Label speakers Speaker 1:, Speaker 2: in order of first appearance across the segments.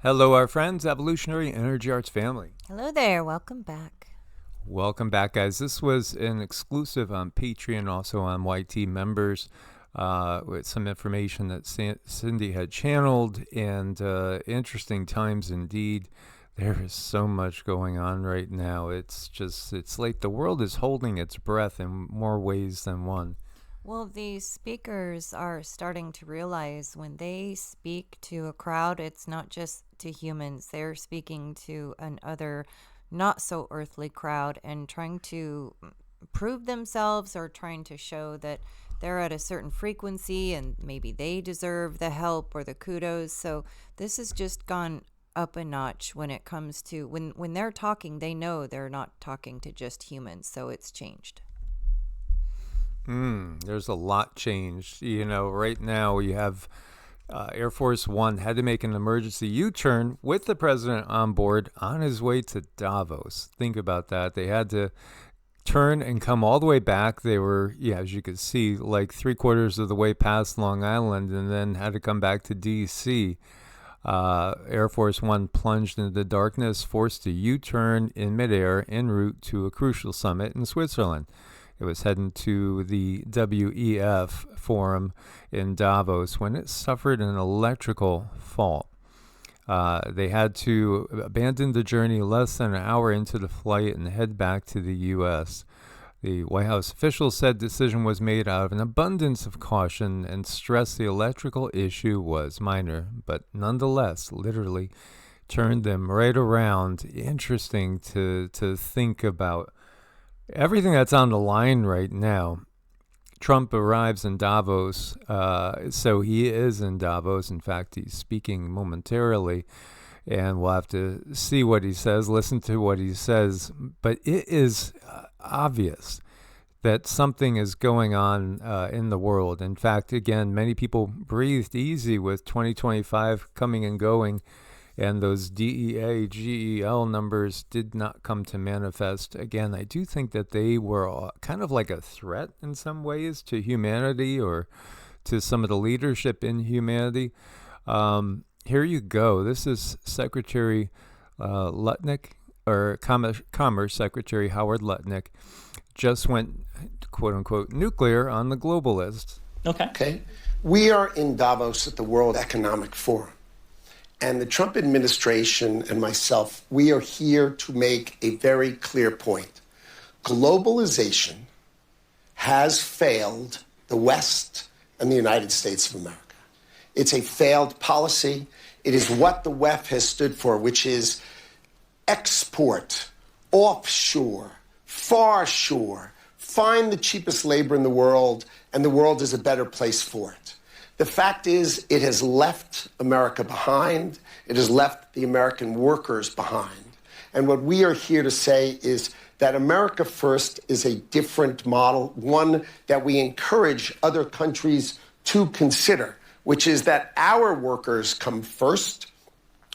Speaker 1: Hello, our friends, Evolutionary Energy Arts family.
Speaker 2: Hello there. Welcome back.
Speaker 1: Welcome back, guys. This was an exclusive on Patreon, also on YT members, with some information that Cindy had channeled, and interesting times indeed. There is so much going on right now. It's like the world is holding its breath in more ways than one.
Speaker 2: Well, these speakers are starting to realize when they speak to a crowd, it's not just to humans. They're speaking to another not so earthly crowd and trying to prove themselves or trying to show that they're at a certain frequency and maybe they deserve the help or the kudos. So this has just gone up a notch when it comes to when they're talking, they know they're not talking to just humans. So it's changed.
Speaker 1: There's a lot changed. Right now we have Air Force One had to make an emergency U-turn with the president on board on his way to Davos. Think about that. They had to turn and come all the way back. They were, as you could see, like 3/4 of the way past Long Island and then had to come back to D.C. Air Force One plunged into the darkness, forced a U-turn in midair en route to a crucial summit in Switzerland. It was heading to the WEF forum in Davos when it suffered an electrical fault. They had to abandon the journey less than an hour into the flight and head back to the U.S. The White House officials said the decision was made out of an abundance of caution and stressed the electrical issue was minor, but nonetheless, literally turned them right around. Interesting to think about. Everything that's on the line right now. Trump arrives in Davos, so he is in Davos. In fact, he's speaking momentarily, and we'll have to see what he says, listen to what he says. But it is obvious that something is going on in the world. In fact, again, many people breathed easy with 2025 coming and going, and those DEA, GEL numbers did not come to manifest. Again, I do think that they were kind of like a threat in some ways to humanity or to some of the leadership in humanity. Here you go. This is Secretary Lutnick, or Commerce Secretary Howard Lutnick, just went, quote unquote, nuclear on the globalists.
Speaker 3: Okay. We are in Davos at the World Economic Forum. And the Trump administration and myself, we are here to make a very clear point. Globalization has failed the West and the United States of America. It's a failed policy. It is what the WEF has stood for, which is export, offshore, far shore, find the cheapest labor in the world, and the world is a better place for it. The fact is, it has left America behind. It has left the American workers behind. And what we are here to say is that America First is a different model, one that we encourage other countries to consider, which is that our workers come first.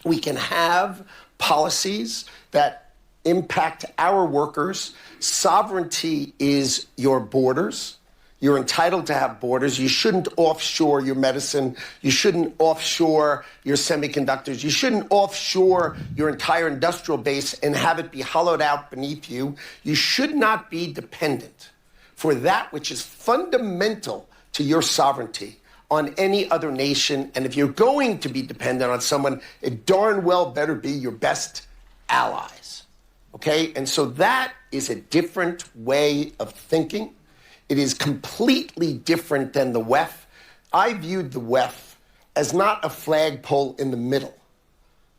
Speaker 3: We can have policies that impact our workers. Sovereignty is your borders. You're entitled to have borders. You shouldn't offshore your medicine. You shouldn't offshore your semiconductors. You shouldn't offshore your entire industrial base and have it be hollowed out beneath you. You should not be dependent for that which is fundamental to your sovereignty on any other nation. And if you're going to be dependent on someone, it darn well better be your best allies. Okay? And so that is a different way of thinking. It is completely different than the WEF. I viewed the WEF as not a flagpole in the middle,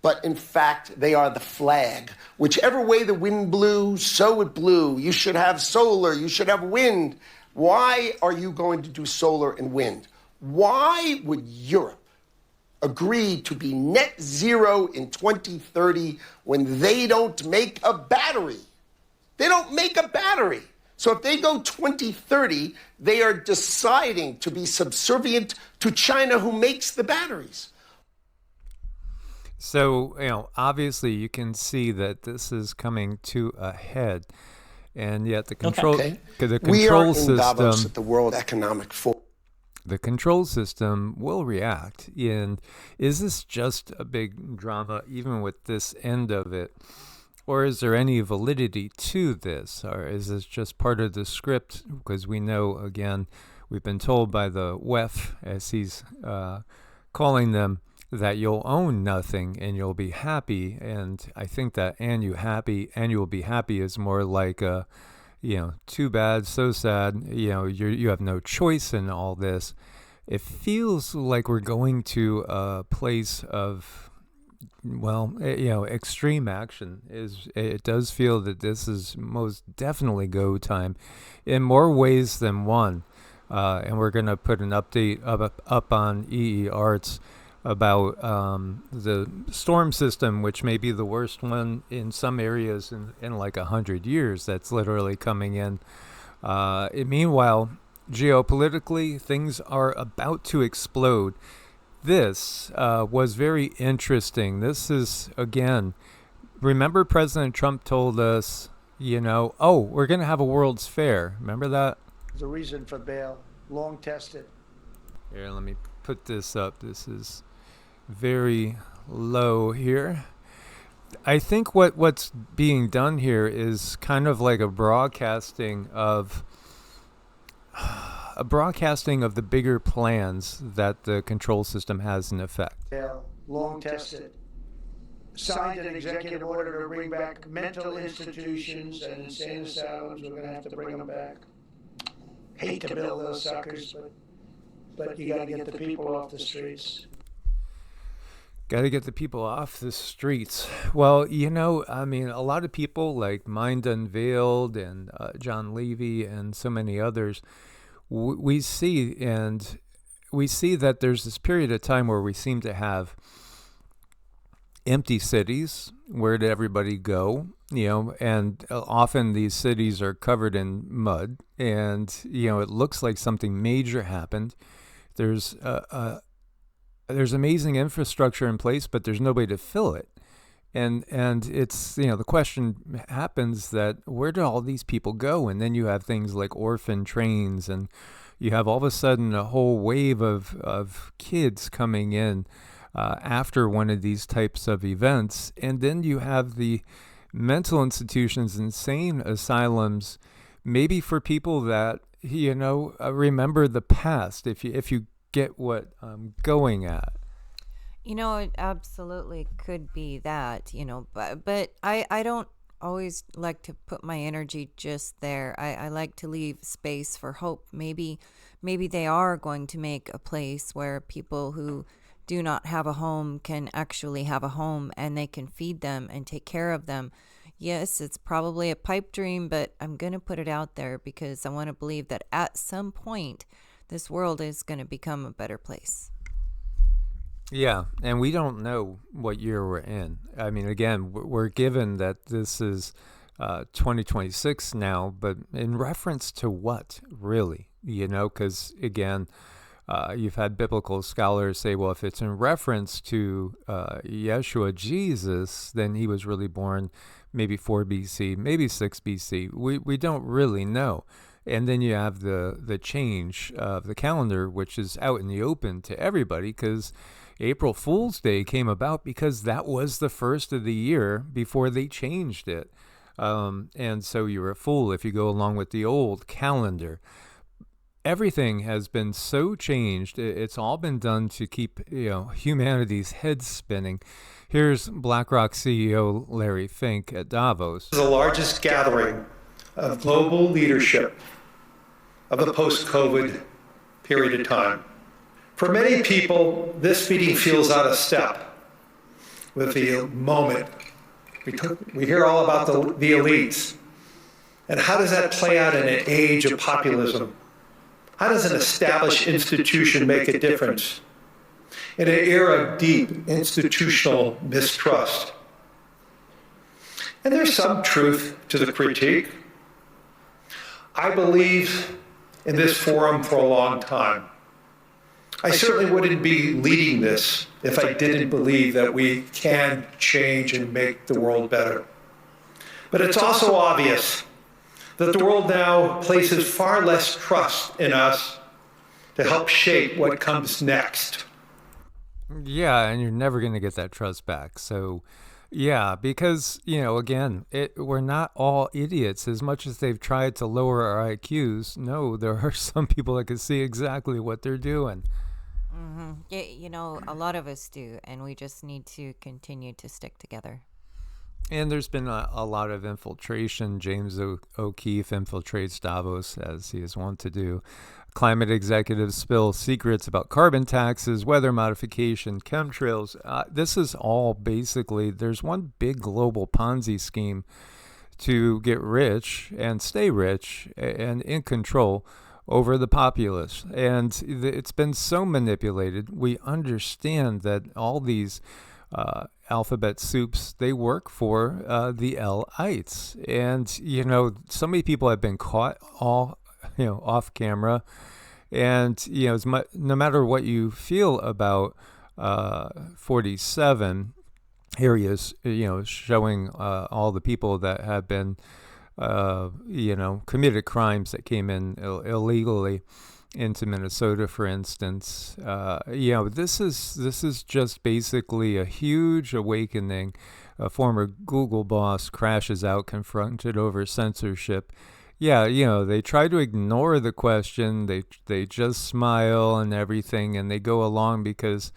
Speaker 3: but in fact, they are the flag. Whichever way the wind blew, so it blew. You should have solar, you should have wind. Why are you going to do solar and wind? Why would Europe agree to be net zero in 2030 when they don't make a battery? They don't make a battery. So if they go 2030, they are deciding to be subservient to China, who makes the batteries.
Speaker 1: So, obviously you can see that this is coming to a head. And yet the control,
Speaker 3: Okay.
Speaker 1: the
Speaker 3: We are
Speaker 1: control
Speaker 3: in Davos
Speaker 1: system,
Speaker 3: at the World Economic Forum.
Speaker 1: the control system will react. And is this just a big drama, even with this end of it? Or is there any validity to this? Or is this just part of the script? Because we know, again, we've been told by the WEF, as he's calling them, that you'll own nothing and you'll be happy. And I think that and you'll be happy is more like a, too bad, so sad, you have no choice in all this. It feels like we're going to a place of, extreme action. It does feel that this is most definitely go time in more ways than one. And we're going to put an update up on EEARTS about the storm system, which may be the worst one in some areas in like 100 years. That's literally coming in. Meanwhile, geopolitically, things are about to explode. This was very interesting. This is, again, remember President Trump told us, we're going to have a World's Fair. Remember that?
Speaker 4: There's a reason for bail, long tested.
Speaker 1: Here, let me put this up. This is very low here. I think what's being done here is kind of like a broadcasting of the bigger plans that the control system has in effect.
Speaker 4: Long tested. Signed an executive order to bring back mental institutions and insane asylums. We're going to have to bring them back. Hate to build those suckers, but you got to get the people off the streets.
Speaker 1: Got to get the people off the streets. Well, a lot of people like Mind Unveiled and John Levy and so many others, we see that there's this period of time where we seem to have empty cities. Where did everybody go? And often these cities are covered in mud, and it looks like something major happened. There's amazing infrastructure in place, but there's nobody to fill it. And it's, the question happens that where do all these people go? And then you have things like orphan trains, and you have all of a sudden a whole wave of kids coming in after one of these types of events. And then you have the mental institutions, insane asylums, maybe for people that, remember the past, if you get what I'm going at.
Speaker 2: It absolutely could be that, but I don't always like to put my energy just there. I like to leave space for hope. Maybe they are going to make a place where people who do not have a home can actually have a home, and they can feed them and take care of them. Yes, it's probably a pipe dream, but I'm going to put it out there because I want to believe that at some point this world is going to become a better place.
Speaker 1: Yeah, and we don't know what year we're in. I mean, again, we're given that this is 2026 now, but in reference to what, really? Because, again, you've had biblical scholars say, well, if it's in reference to Yeshua, Jesus, then he was really born maybe 4 BC, maybe 6 BC. We don't really know. And then you have the change of the calendar, which is out in the open to everybody, because April Fool's Day came about because that was the first of the year before they changed it. And so you're a fool if you go along with the old calendar. Everything has been so changed. It's all been done to keep humanity's head spinning. Here's BlackRock CEO Larry Fink at Davos.
Speaker 5: The largest gathering of global leadership of the post-COVID period of time. For many people, this meeting feels out of step with the moment. We hear all about the elites. And how does that play out in an age of populism? How does an established institution make a difference in an era of deep institutional mistrust? And there's some truth to the critique. I believe in this forum for a long time. I certainly wouldn't be leading this if I didn't believe that we can change and make the world better. But it's also obvious that the world now places far less trust in us to help shape what comes next.
Speaker 1: Yeah, and you're never going to get that trust back. So, yeah, because, again, we're not all idiots. As much as they've tried to lower our IQs, no, there are some people that can see exactly what they're doing.
Speaker 2: Yeah, a lot of us do, and we just need to continue to stick together.
Speaker 1: And there's been a lot of infiltration. James O'Keefe infiltrates Davos, as he is wont to do. Climate executives spill secrets about carbon taxes, weather modification, chemtrails. This is all basically, there's one big global Ponzi scheme to get rich and stay rich and in control over the populace. And it's been so manipulated. We understand that all these alphabet soups, they work for the L-ites. And, so many people have been caught off camera. And, no matter what you feel about 47, here he is, showing all the people that have been, committed crimes that came in illegally into Minnesota, for instance. This is just basically a huge awakening. A former Google boss crashes out, confronted over censorship. Yeah, they try to ignore the question. They just smile and everything, and they go along because,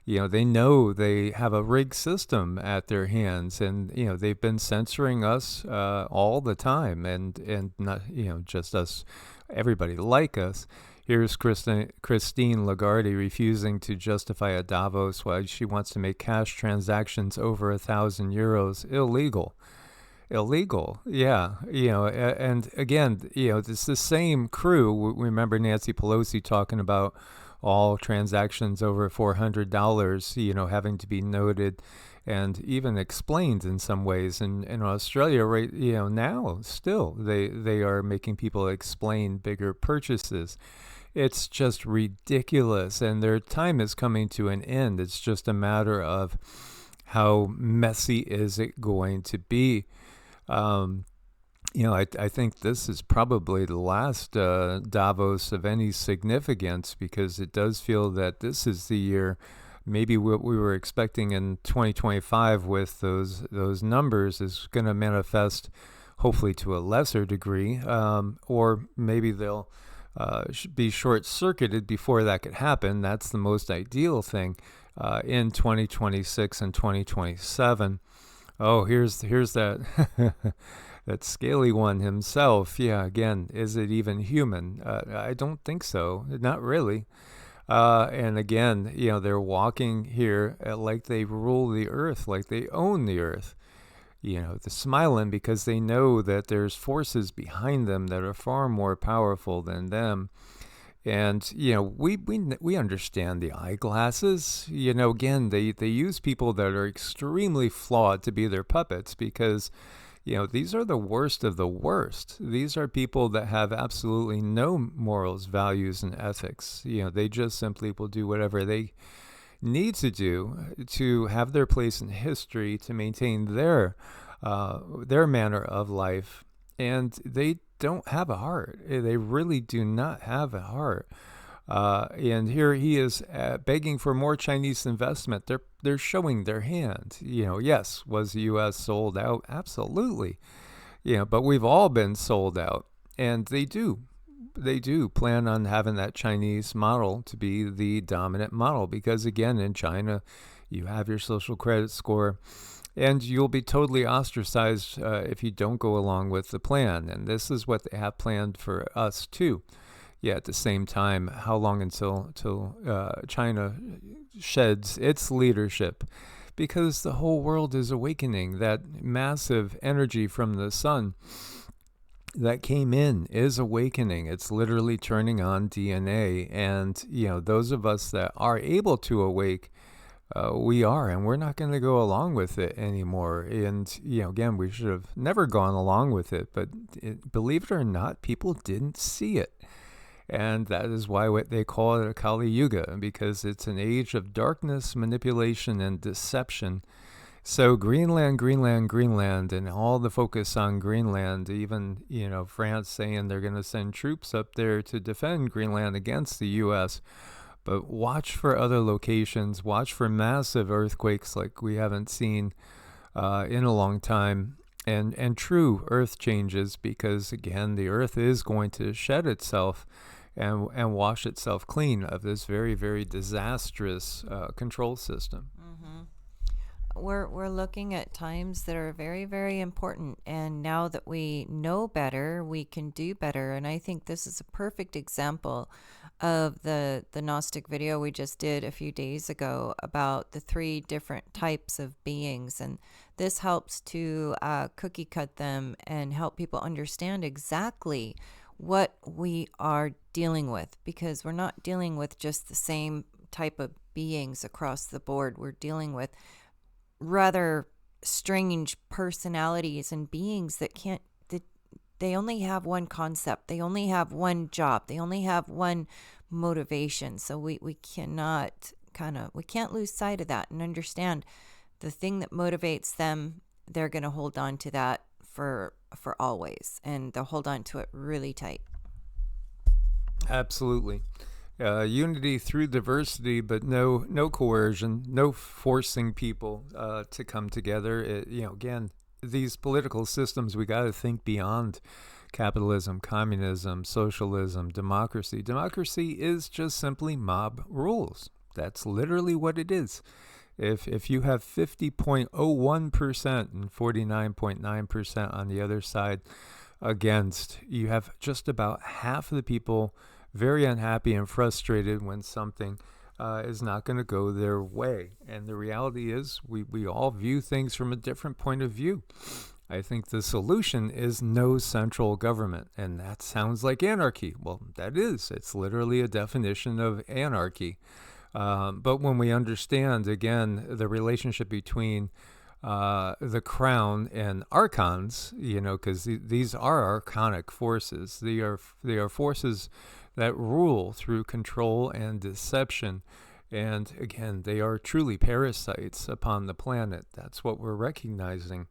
Speaker 1: they know they have a rigged system at their hands, and they've been censoring us all the time, and not just us, everybody like us. Here's Christine Lagarde refusing to justify a Davos while she wants to make cash transactions over €1,000 illegal. Illegal, yeah. And again, it's the same crew. We remember Nancy Pelosi talking about all transactions over $400, having to be noted and even explained in some ways. And in Australia, right, now still they are making people explain bigger purchases. It's just ridiculous, and their time is coming to an end. It's just a matter of how messy is it going to be. I think this is probably the last Davos of any significance, because it does feel that this is the year, maybe what we were expecting in 2025 with those numbers is going to manifest, hopefully to a lesser degree, or maybe they'll be short-circuited before that could happen. That's the most ideal thing in 2026 and 2027. Oh, here's that that scaly one himself. Yeah, again, is it even human? I don't think so. Not really. And again, they're walking here like they rule the earth, like they own the earth. They're smiling because they know that there's forces behind them that are far more powerful than them. And, we understand the eyeglasses. Again, they use people that are extremely flawed to be their puppets because, these are the worst of the worst. These are people that have absolutely no morals, values, and ethics. They just simply will do whatever they need to do to have their place in history, to maintain their manner of life. And they don't have a heart. They really do not have a heart. And here he is begging for more Chinese investment. They're showing their hand. Yes, was the U.S. sold out? Absolutely. But we've all been sold out. And they do plan on having that Chinese model to be the dominant model. Because again, in China, you have your social credit score, and you'll be totally ostracized if you don't go along with the plan. And this is what they have planned for us too. Yeah, at the same time, how long until China sheds its leadership? Because the whole world is awakening. That massive energy from the sun that came in is awakening. It's literally turning on DNA. And, those of us that are able to awake, we are, and we're not going to go along with it anymore. And, again, we should have never gone along with it. But believe it or not, people didn't see it. And that is why what they call it a Kali Yuga, because it's an age of darkness, manipulation, and deception. So Greenland, Greenland, Greenland, and all the focus on Greenland, even, France saying they're going to send troops up there to defend Greenland against the U.S. But watch for other locations, watch for massive earthquakes like we haven't seen in a long time, and true earth changes, because again, the earth is going to shed itself and wash itself clean of this very, very disastrous control system.
Speaker 2: We're looking at times that are very, very important, and now that we know better, we can do better. And I think this is a perfect example of the Gnostic video we just did a few days ago about the 3 different types of beings, and this helps to cookie cut them and help people understand exactly what we are dealing with, because we're not dealing with just the same type of beings across the board. We're dealing with rather strange personalities and beings that they only have one concept, they only have one job, they only have one motivation. So we can't lose sight of that and understand the thing that motivates them. They're going to hold on to that for always, and they'll hold on to it really tight.
Speaker 1: Absolutely. Unity through diversity, but no coercion, no forcing people to come together. Again, these political systems, we got to think beyond capitalism, communism, socialism, democracy. Democracy is just simply mob rules. That's literally what it is. If you have 50.01% and 49.9% on the other side against, you have just about half of the people very unhappy and frustrated when something is not going to go their way. And the reality is we all view things from a different point of view. I think the solution is no central government, and that sounds like anarchy. Well, that is. It's literally a definition of anarchy. But when we understand, again, the relationship between the crown and archons, because these are archonic forces. They are forces that rule through control and deception. And again, they are truly parasites upon the planet. That's what we're recognizing.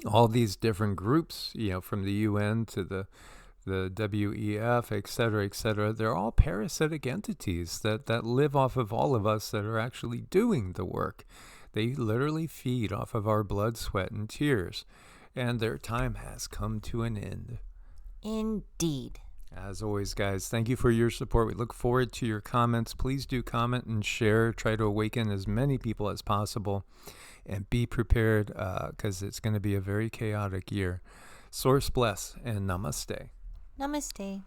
Speaker 1: All these different groups, from the UN to the WEF, et cetera, they're all parasitic entities that live off of all of us that are actually doing the work. They literally feed off of our blood, sweat, and tears. And their time has come to an end.
Speaker 2: Indeed.
Speaker 1: As always, guys, thank you for your support. We look forward to your comments. Please do comment and share. Try to awaken as many people as possible. And be prepared, because it's going to be a very chaotic year. Source bless, and namaste.
Speaker 2: Namaste.